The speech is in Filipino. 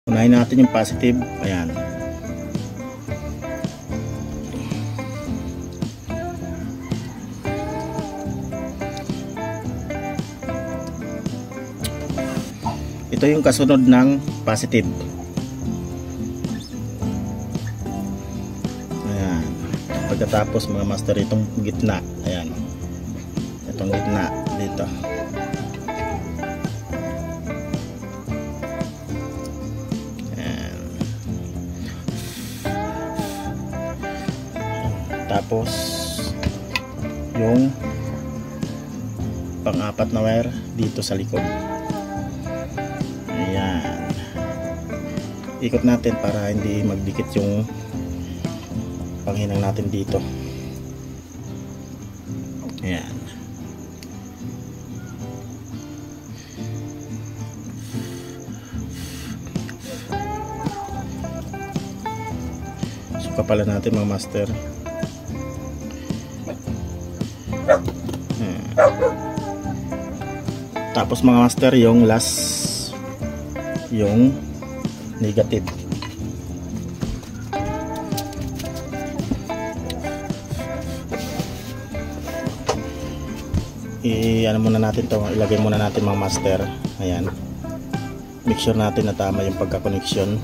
Unahin natin yung positive. Ayan. Ito yung kasunod ng positive. Ayan. Pagkatapos mga master, itong gitna. Ayan. Itong gitna dito. Ayan. Tapos yung pang-apat na wire dito sa likod. Ayan. Ikot natin para hindi magdikit yung panghinang natin dito. Ayan. So kapalan natin mga master. Ayan. Tapos mga master, yung last, yung negative. Ano muna natin to, ilagay muna natin mga master. Ayan. Make sure natin na tama yung pagka-connection.